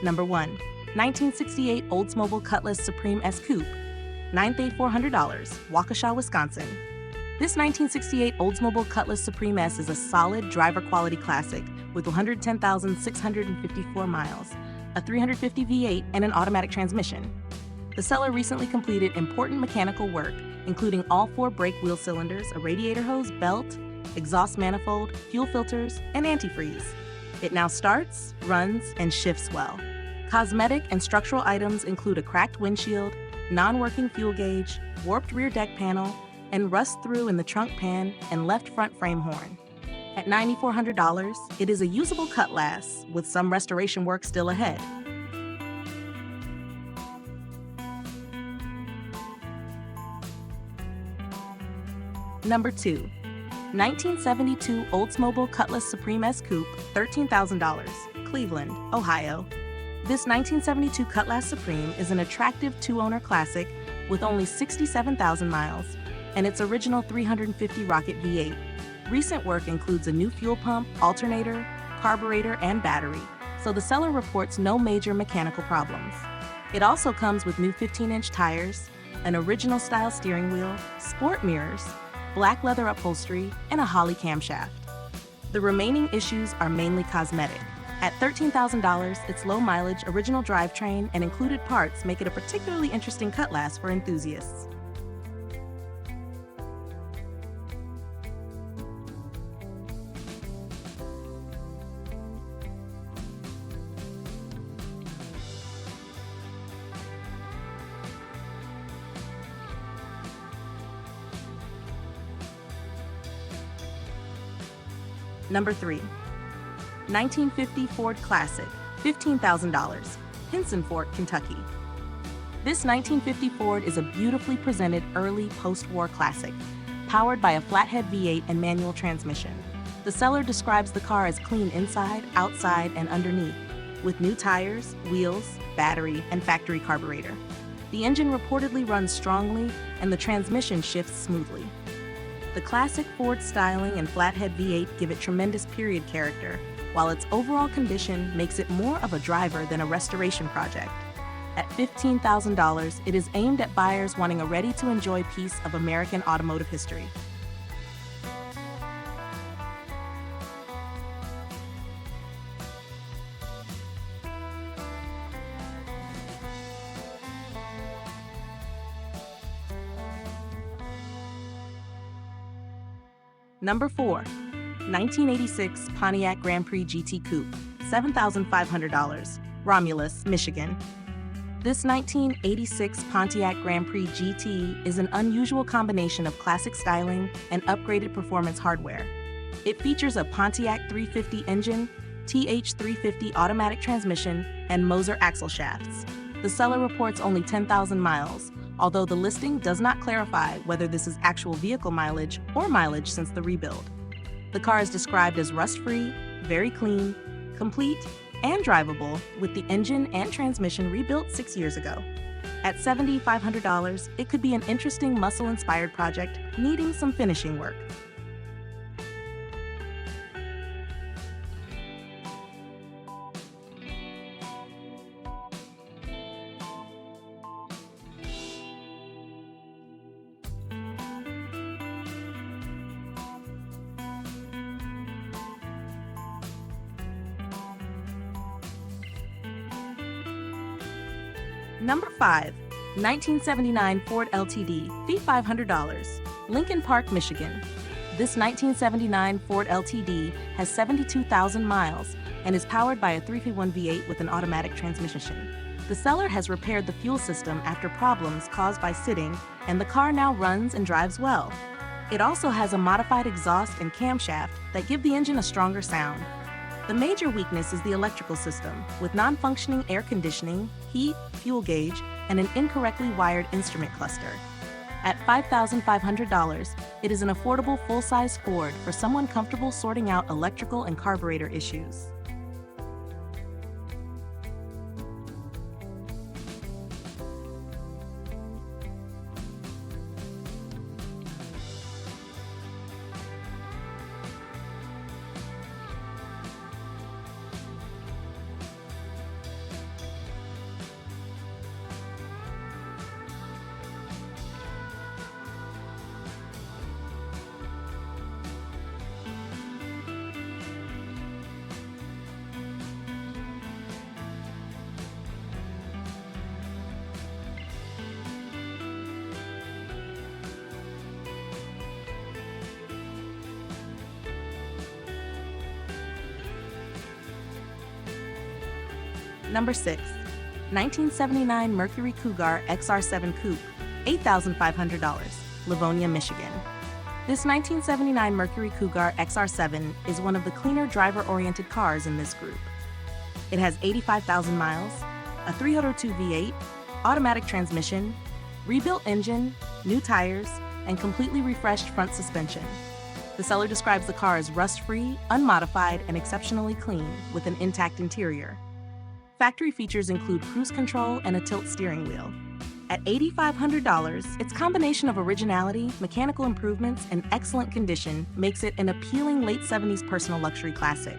Number 1. 1968 Oldsmobile Cutlass Supreme S Coupe, $9,400, Waukesha, Wisconsin. This 1968 Oldsmobile Cutlass Supreme S is a solid driver-quality classic with 110,654 miles, a 350 V8, and an automatic transmission. The seller recently completed important mechanical work, including all 4 brake wheel cylinders, a radiator hose, belt, exhaust manifold, fuel filters, and antifreeze. It now starts, runs, and shifts well. Cosmetic and structural items include a cracked windshield, non-working fuel gauge, warped rear deck panel, and rust through in the trunk pan and left front frame horn. At $9,400, it is a usable Cutlass with some restoration work still ahead. Number 2. 1972 Oldsmobile Cutlass Supreme S Coupe, $13,000, Cleveland, Ohio. This 1972 Cutlass Supreme is an attractive 2-owner classic with only 67,000 miles and its original 350 rocket V8. Recent work includes a new fuel pump, alternator, carburetor, and battery, so the seller reports no major mechanical problems. It also comes with new 15-inch tires, an original-style steering wheel, sport mirrors, black leather upholstery, and a Holley camshaft. The remaining issues are mainly cosmetic. At $13,000, its low-mileage original drivetrain and included parts make it a particularly interesting Cutlass for enthusiasts. Number 3. 1950 Ford Classic, $15,000, Hinson Fort, Kentucky. This 1950 Ford is a beautifully presented early post-war classic, powered by a flathead V8 and manual transmission. The seller describes the car as clean inside, outside, and underneath, with new tires, wheels, battery, and factory carburetor. The engine reportedly runs strongly, and the transmission shifts smoothly. The classic Ford styling and flathead V8 give it tremendous period character, while its overall condition makes it more of a driver than a restoration project. At $15,000, it is aimed at buyers wanting a ready-to-enjoy piece of American automotive history. Number 4. 1986 Pontiac Grand Prix GT Coupe, $7,500, Romulus, Michigan. This 1986 Pontiac Grand Prix GT is an unusual combination of classic styling and upgraded performance hardware. It features a Pontiac 350 engine, TH350 automatic transmission, and Moser axle shafts. The seller reports only 10,000 miles, although the listing does not clarify whether this is actual vehicle mileage or mileage since the rebuild. The car is described as rust-free, very clean, complete, and drivable, with the engine and transmission rebuilt 6 years ago. At $7,500, it could be an interesting muscle-inspired project needing some finishing work. Number 5. 1979 Ford LTD, $500, Lincoln Park, Michigan. This 1979 Ford LTD has 72,000 miles and is powered by a 351 V8 with an automatic transmission. The seller has repaired the fuel system after problems caused by sitting, and the car now runs and drives well. It also has a modified exhaust and camshaft that give the engine a stronger sound. The major weakness is the electrical system, with non-functioning air conditioning, heat, fuel gauge, and an incorrectly wired instrument cluster. At $5,500, it is an affordable full-size Ford for someone comfortable sorting out electrical and carburetor issues. Number 6. 1979 Mercury Cougar XR7 Coupe, $8,500, Livonia, Michigan. This 1979 Mercury Cougar XR7 is one of the cleaner driver-oriented cars in this group. It has 85,000 miles, a 302 V8, automatic transmission, rebuilt engine, new tires, and completely refreshed front suspension. The seller describes the car as rust-free, unmodified, and exceptionally clean, with an intact interior. Factory features include cruise control and a tilt steering wheel. At $8,500, its combination of originality, mechanical improvements, and excellent condition makes it an appealing late 70s personal luxury classic.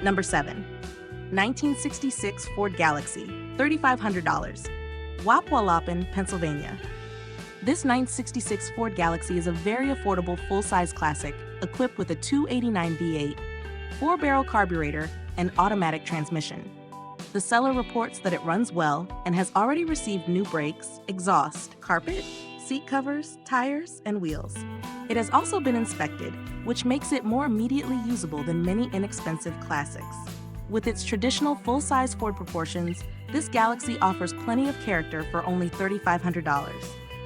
Number 7. 1966 Ford Galaxie, $3,500, Wapwallopen, Pennsylvania. This 1966 Ford Galaxie is a very affordable full-size classic equipped with a 289 V8, 4-barrel carburetor, and automatic transmission. The seller reports that it runs well and has already received new brakes, exhaust, carpet, seat covers, tires, and wheels. It has also been inspected, which makes it more immediately usable than many inexpensive classics. With its traditional full-size Ford proportions, this Galaxie offers plenty of character for only $3,500.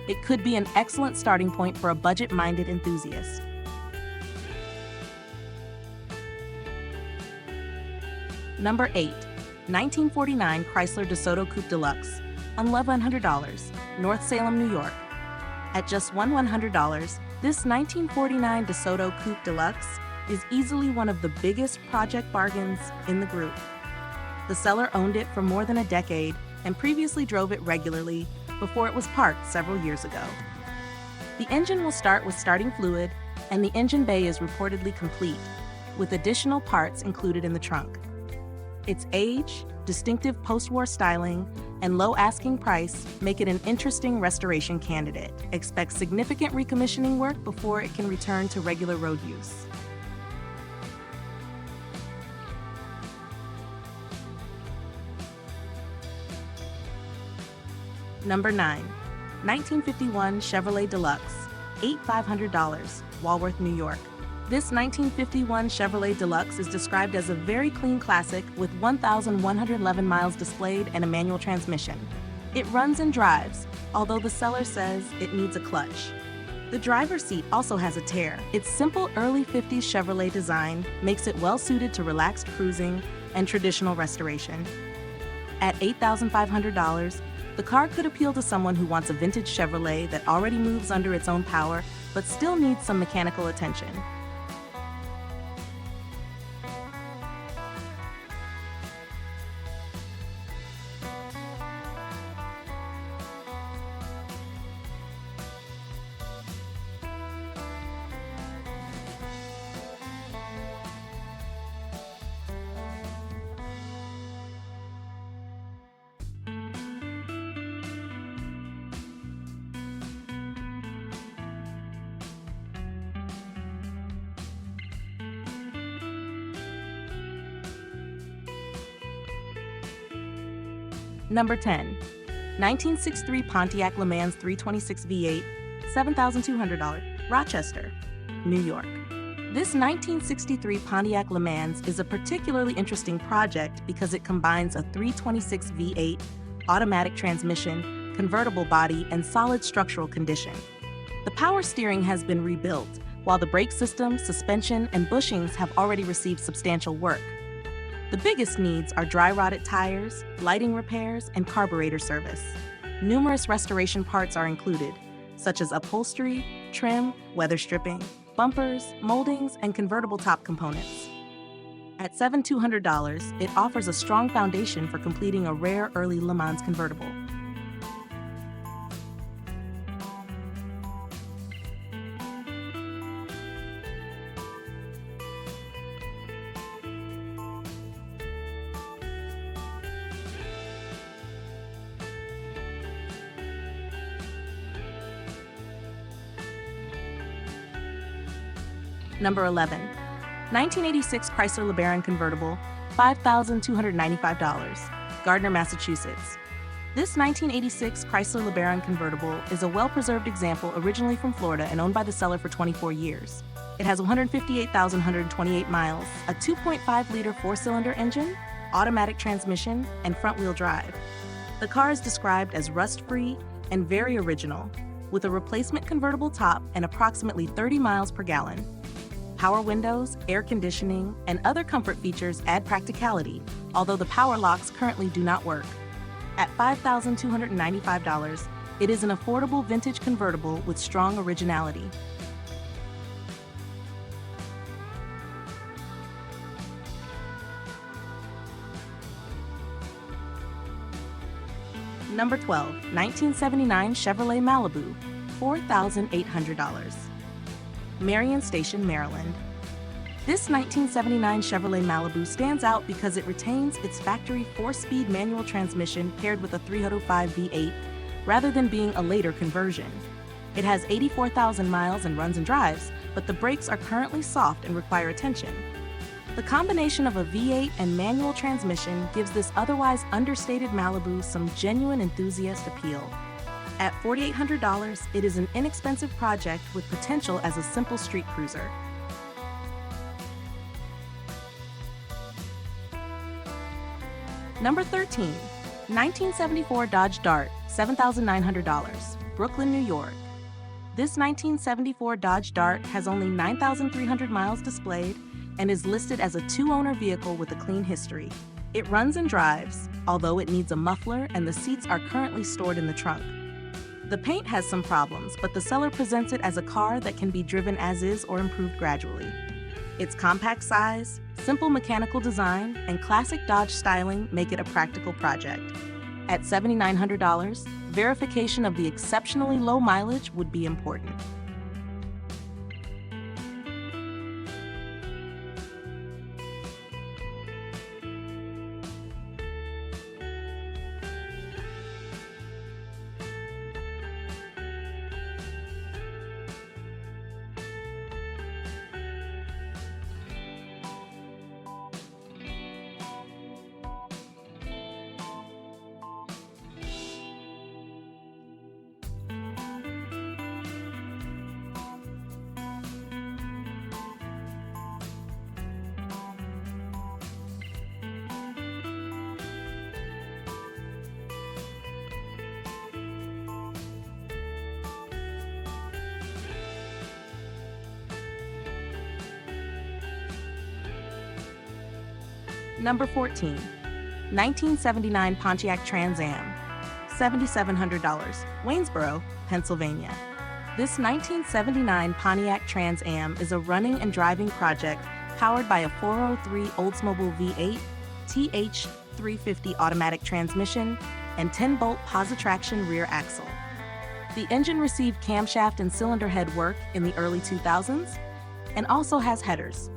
It could be an excellent starting point for a budget-minded enthusiast. Number 8. 1949 Chrysler DeSoto Coupe Deluxe, $1,100, North Salem, New York. At just $1,100, this 1949 DeSoto Coupe Deluxe is easily one of the biggest project bargains in the group. The seller owned it for more than a decade and previously drove it regularly before it was parked several years ago. The engine will start with starting fluid, and the engine bay is reportedly complete, with additional parts included in the trunk. Its age, distinctive post-war styling, and low asking price make it an interesting restoration candidate. Expect significant recommissioning work before it can return to regular road use. Number 9. 1951 Chevrolet Deluxe, $8,500, Walworth, New York. This 1951 Chevrolet Deluxe is described as a very clean classic with 1,111 miles displayed and a manual transmission. It runs and drives, although the seller says it needs a clutch. The driver's seat also has a tear. Its simple early 50s Chevrolet design makes it well suited to relaxed cruising and traditional restoration. At $8,500, the car could appeal to someone who wants a vintage Chevrolet that already moves under its own power but still needs some mechanical attention. Number 10. 1963 Pontiac LeMans 326 V8, $7,200, Rochester, New York. This 1963 Pontiac LeMans is a particularly interesting project because it combines a 326 V8, automatic transmission, convertible body, and solid structural condition. The power steering has been rebuilt, while the brake system, suspension, and bushings have already received substantial work. The biggest needs are dry-rotted tires, lighting repairs, and carburetor service. Numerous restoration parts are included, such as upholstery, trim, weather stripping, bumpers, moldings, and convertible top components. At $7,200, it offers a strong foundation for completing a rare early Le Mans convertible. Number 11. 1986 Chrysler LeBaron Convertible, $5,295, Gardner, Massachusetts. This 1986 Chrysler LeBaron Convertible is a well-preserved example originally from Florida and owned by the seller for 24 years. It has 158,128 miles, a 2.5-liter four-cylinder engine, automatic transmission, and front-wheel drive. The car is described as rust-free and very original, with a replacement convertible top and approximately 30 miles per gallon. Power windows, air conditioning, and other comfort features add practicality, although the power locks currently do not work. At $5,295, it is an affordable vintage convertible with strong originality. Number 12, 1979 Chevrolet Malibu, $4,800. Marion Station, Maryland. This 1979 Chevrolet Malibu stands out because it retains its factory 4-speed manual transmission paired with a 305 V8, rather than being a later conversion. It has 84,000 miles and runs and drives, but the brakes are currently soft and require attention. The combination of a V8 and manual transmission gives this otherwise understated Malibu some genuine enthusiast appeal. At $4,800, it is an inexpensive project with potential as a simple street cruiser. Number 13, 1974 Dodge Dart, $7,900, Brooklyn, New York. This 1974 Dodge Dart has only 9,300 miles displayed and is listed as a 2-owner vehicle with a clean history. It runs and drives, although it needs a muffler and the seats are currently stored in the trunk. The paint has some problems, but the seller presents it as a car that can be driven as is or improved gradually. Its compact size, simple mechanical design, and classic Dodge styling make it a practical project. At $7,900, verification of the exceptionally low mileage would be important. Number 14, 1979 Pontiac Trans Am, $7,700, Waynesboro, Pennsylvania. This 1979 Pontiac Trans Am is a running and driving project powered by a 403 Oldsmobile V8, TH350 automatic transmission, and 10-bolt posi-traction rear axle. The engine received camshaft and cylinder head work in the early 2000s and also has headers.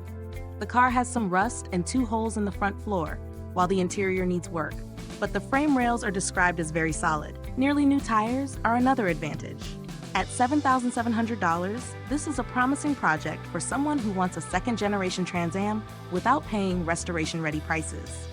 The car has some rust and 2 holes in the front floor, while the interior needs work, but the frame rails are described as very solid. Nearly new tires are another advantage. At $7,700, this is a promising project for someone who wants a second-generation Trans Am without paying restoration-ready prices.